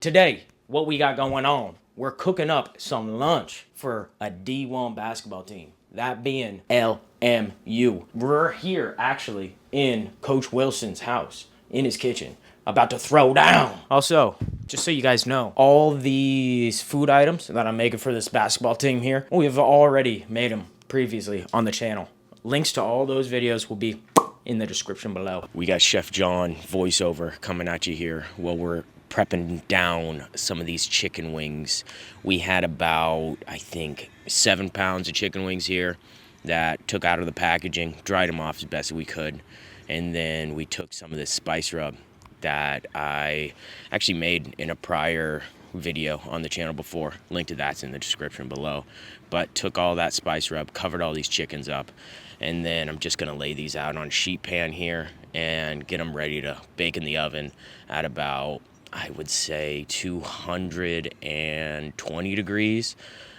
Today, what we got going on, we're cooking up some lunch for a D1 basketball team, that being LMU. We're here actually in Coach Wilson's house, in his kitchen, about to throw down. Also, just so you guys know, all these food items that I'm making for this basketball team here, we've already made them previously on the channel. Links to all those videos will be in the description below. We got Chef John voiceover coming at you here while we're prepping down some of these chicken wings. We had about, I think, 7 pounds of chicken wings here that took out of the packaging, dried them off as best as we could, and then we took some of this spice rub that I actually made in a prior video on the channel before. Link to that's in the description below. But took all that spice rub, covered all these chickens up, and then I'm just gonna lay these out on a sheet pan here and get them ready to bake in the oven at about, I would say, 220 degrees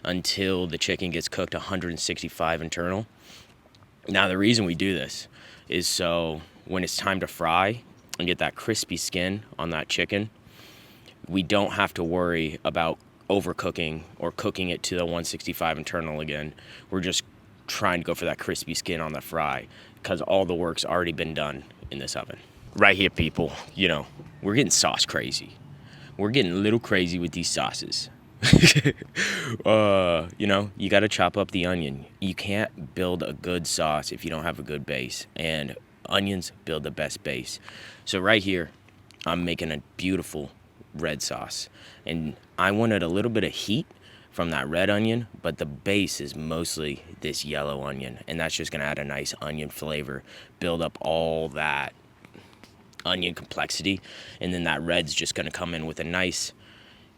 until the chicken gets cooked 165 internal. Now, the reason we do this is so when it's time to fry and get that crispy skin on that chicken, we don't have to worry about overcooking or cooking it to the 165 internal again. We're just trying to go for that crispy skin on the fry because all the work's already been done in this oven. Right here, people, you know, we're getting sauce crazy. We're getting a little crazy with these sauces. You know, you got to chop up the onion. You can't build a good sauce if you don't have a good base, and onions build the best base. So right here, I'm making a beautiful red sauce, and I wanted a little bit of heat from that red onion, but the base is mostly this yellow onion, and that's just gonna add a nice onion flavor, build up all that onion complexity, and then that red's just gonna come in with a nice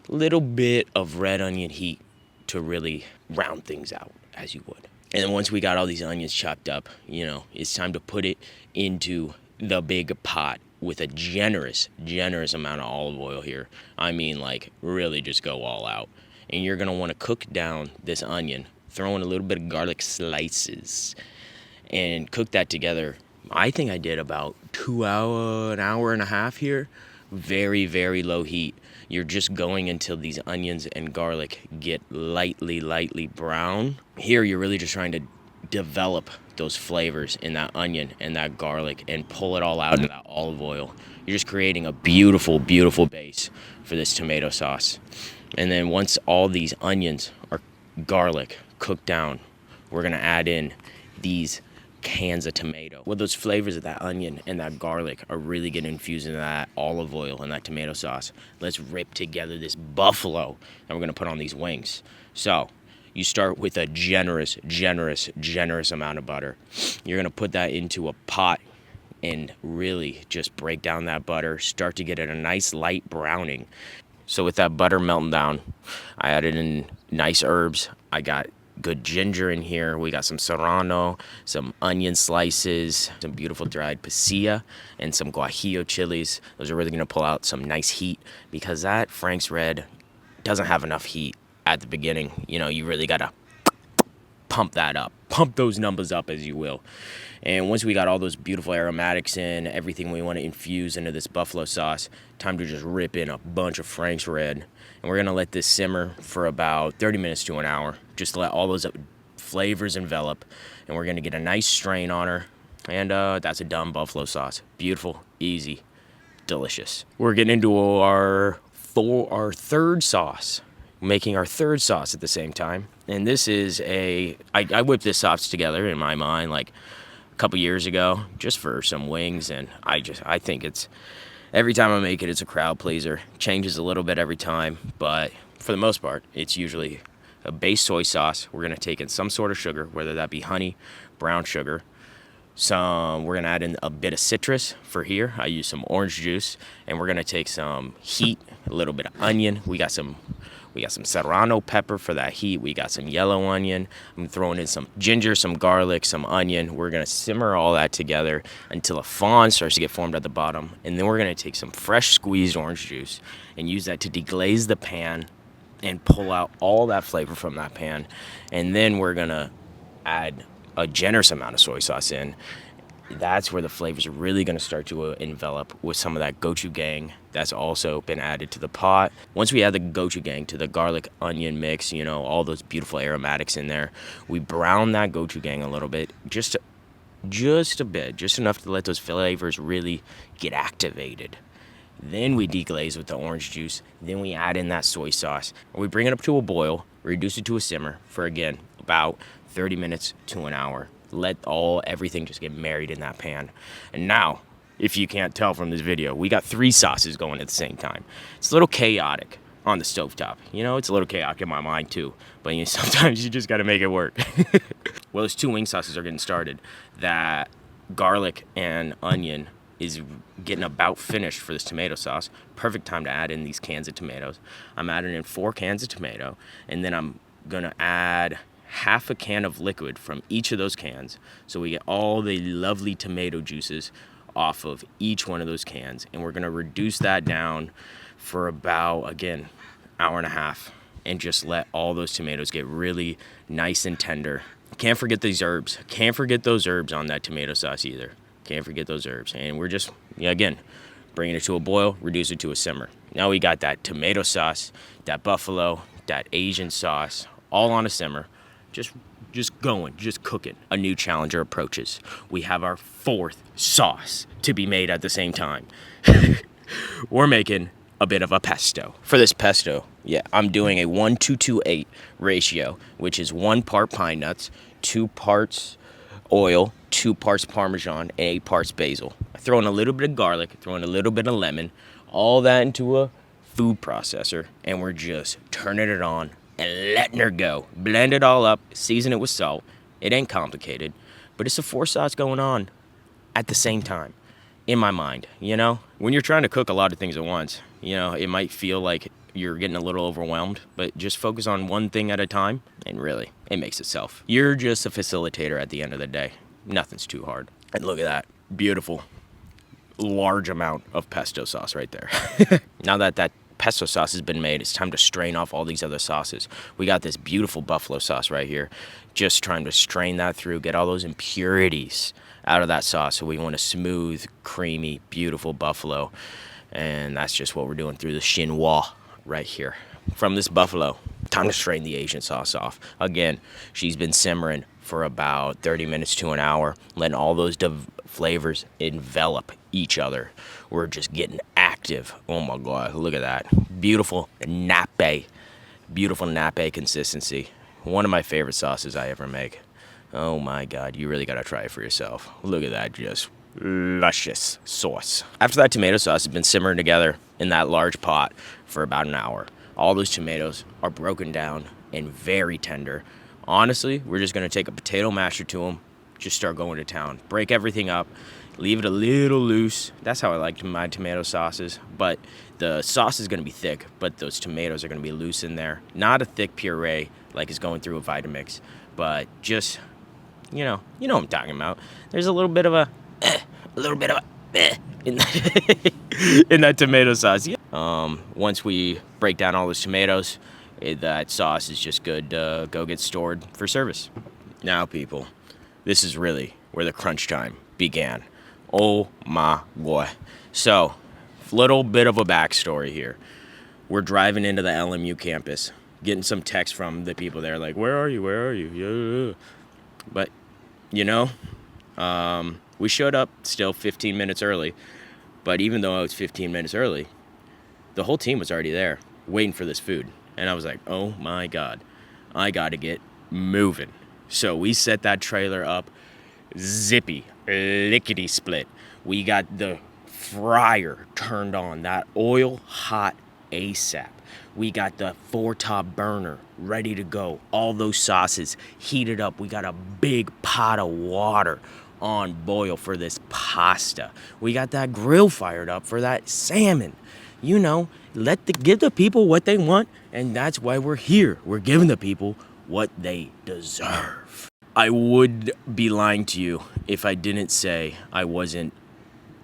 little bit of red onion heat to really round things out as you would. And then once we got all these onions chopped up, you know, it's time to put it into the big pot with a generous amount of olive oil here. I mean, like, really just go all out. And you're gonna wanna cook down this onion, throw in a little bit of garlic slices, and cook that together. I think I did about an hour and a half here. Very, very low heat. You're just going until these onions and garlic get lightly brown. Here, you're really just trying to develop those flavors in that onion and that garlic and pull it all out into that olive oil. You're just creating a beautiful base for this tomato sauce. And then once all these onions or garlic cooked down, we're gonna add in these cans of tomato. Well, those flavors of that onion and that garlic are really gonna infuse into that olive oil and that tomato sauce. Let's rip together this buffalo and we're gonna put on these wings. So you start with a generous amount of butter. You're gonna put that into a pot and really just break down that butter, start to get it a nice light browning. So with that butter melting down, I added in nice herbs. I got good ginger in here. We got some serrano, some onion slices, some beautiful dried pasilla, and some guajillo chilies. Those are really gonna pull out some nice heat because that Frank's Red doesn't have enough heat at the beginning. You know, you really gotta pump that up, pump those numbers up, as you will. And once we got all those beautiful aromatics in, everything we want to infuse into this buffalo sauce, time to just rip in a bunch of Frank's Red. And we're gonna let this simmer for about 30 minutes to an hour, just to let all those flavors envelop. And we're gonna get a nice strain on her. And that's a done buffalo sauce. Beautiful, easy, delicious. We're getting into our third sauce. Making our third sauce at the same time. And this is I whipped this sauce together in my mind like a couple years ago just for some wings, and I think it's, every time I make it, it's a crowd pleaser. Changes a little bit every time, but for the most part, it's usually a base soy sauce. We're gonna take in some sort of sugar, whether that be honey, brown sugar. We're gonna add in a bit of citrus for here. I use some orange juice, and we're gonna take some heat, a little bit of onion. We got some serrano pepper for that heat. We got some yellow onion. I'm throwing in some ginger, some garlic, some onion. We're gonna simmer all that together until a fond starts to get formed at the bottom. And then we're gonna take some fresh squeezed orange juice and use that to deglaze the pan and pull out all that flavor from that pan. And then we're gonna add a generous amount of soy sauce in that's where the flavors are really going to start to envelop with some of that gochujang that's also been added to the pot. Once we add the gochujang to the garlic onion mix, you know, all those beautiful aromatics in there, we brown that gochujang a little bit, just a bit, just enough to let those flavors really get activated. Then we deglaze with the orange juice. Then we add in that soy sauce. We bring it up to a boil, reduce it to a simmer for, again, about 30 minutes to an hour. Let everything just get married in that pan. And now, if you can't tell from this video, we got 3 sauces going at the same time. It's a little chaotic on the stovetop. You know, it's a little chaotic in my mind too. But you know, sometimes you just got to make it work. Well, those 2 wing sauces are getting started. That garlic and onion is getting about finished for this tomato sauce. Perfect time to add in these cans of tomatoes. I'm adding in 4 cans of tomato, and then I'm gonna add half a can of liquid from each of those cans, so we get all the lovely tomato juices off of each one of those cans. And we're gonna reduce that down for about, again, hour and a half, and just let all those tomatoes get really nice and tender. Can't forget these herbs. Can't forget those herbs on that tomato sauce either. Can't forget those herbs. And we're just, again, bringing it to a boil, reduce it to a simmer. Now we got that tomato sauce, that buffalo, that Asian sauce, all on a simmer. Just going, just cooking. A new challenger approaches. We have our 4th sauce to be made at the same time. We're making a bit of a pesto. For this pesto, yeah, I'm doing a 1:2:8 ratio, which is 1 part pine nuts, 2 parts oil, 2 parts Parmesan, and 8 parts basil. I throw in a little bit of garlic, throw in a little bit of lemon, all that into a food processor, and we're just turning it on and letting her go. Blend it all up, season it with salt. It ain't complicated, but it's a 4 sauce going on at the same time in my mind, you know? When you're trying to cook a lot of things at once, you know, it might feel like you're getting a little overwhelmed, but just focus on one thing at a time, and really, it makes itself. You're just a facilitator at the end of the day. Nothing's too hard. And look at that. Beautiful, large amount of pesto sauce right there. Now that pesto sauce has been made, it's time to strain off all these other sauces. We got this beautiful buffalo sauce right here. Just trying to strain that through, get all those impurities out of that sauce. So we want a smooth, creamy, beautiful buffalo. And that's just what we're doing through the chinois right here. From this buffalo, time to strain the Asian sauce off. Again, she's been simmering for about 30 minutes to an hour, letting all those flavors envelop each other. We're just getting active. Oh my God, look at that. Beautiful nappe consistency. One of my favorite sauces I ever make. Oh my God, you really gotta try it for yourself. Look at that, just luscious sauce. After that tomato sauce has been simmering together in that large pot for about an hour, all those tomatoes are broken down and very tender. Honestly, we're just gonna take a potato masher to them, just start going to town. Break everything up, leave it a little loose. That's how I like my tomato sauces. But the sauce is gonna be thick, but those tomatoes are gonna be loose in there. Not a thick puree like it's going through a Vitamix, but just, you know what I'm talking about. There's a little bit of a in that tomato sauce. Once we break down all those tomatoes, that sauce is just good to go get stored for service. Now, people, this is really where the crunch time began. Oh my boy. So, little bit of a backstory here. We're driving into the LMU campus, getting some text from the people there, like, where are you? Yeah. But, we showed up still 15 minutes early. But even though I was 15 minutes early, the whole team was already there waiting for this food. And I was like, oh my God, I got to get moving. So we set that trailer up zippy, lickety split. We got the fryer turned on, that oil hot ASAP. We got the 4-top burner ready to go. All those sauces heated up. We got a big pot of water on boil for this pasta. We got that grill fired up for that salmon. Give the people what they want, and that's why we're here. We're giving the people what they deserve. I would be lying to you if I didn't say I wasn't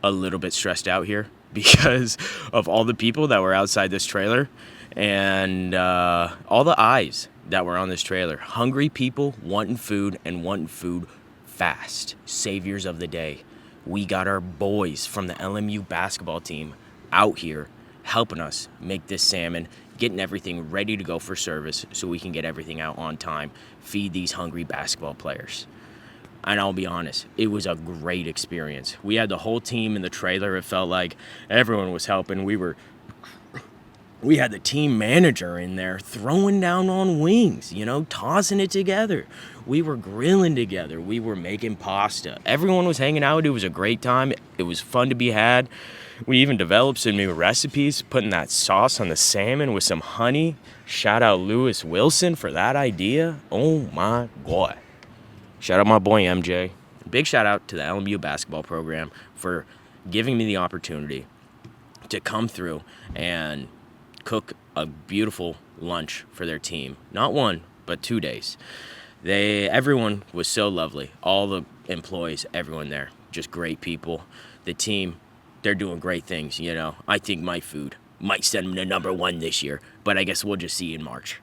a little bit stressed out here because of all the people that were outside this trailer and all the eyes that were on this trailer. Hungry people wanting food and wanting food fast. Saviors of the day. We got our boys from the LMU basketball team out here helping us make this salmon, getting everything ready to go for service so we can get everything out on time, feed these hungry basketball players. And I'll be honest, it was a great experience. We had the whole team in the trailer. It felt like everyone was helping. We had the team manager in there throwing down on wings, tossing it together. We were grilling together. We were making pasta. Everyone was hanging out. It was a great time. It was fun to be had. We even developed some new recipes, putting that sauce on the salmon with some honey. Shout out Lewis Wilson for that idea. Oh my God. Shout out my boy MJ. Big shout out to the LMU basketball program for giving me the opportunity to come through and cook a beautiful lunch for their team. Not 1, but 2 days. Everyone was so lovely. All the employees, everyone there, just great people. The team, they're doing great things, I think my food might send them to #1 this year, but I guess we'll just see in March.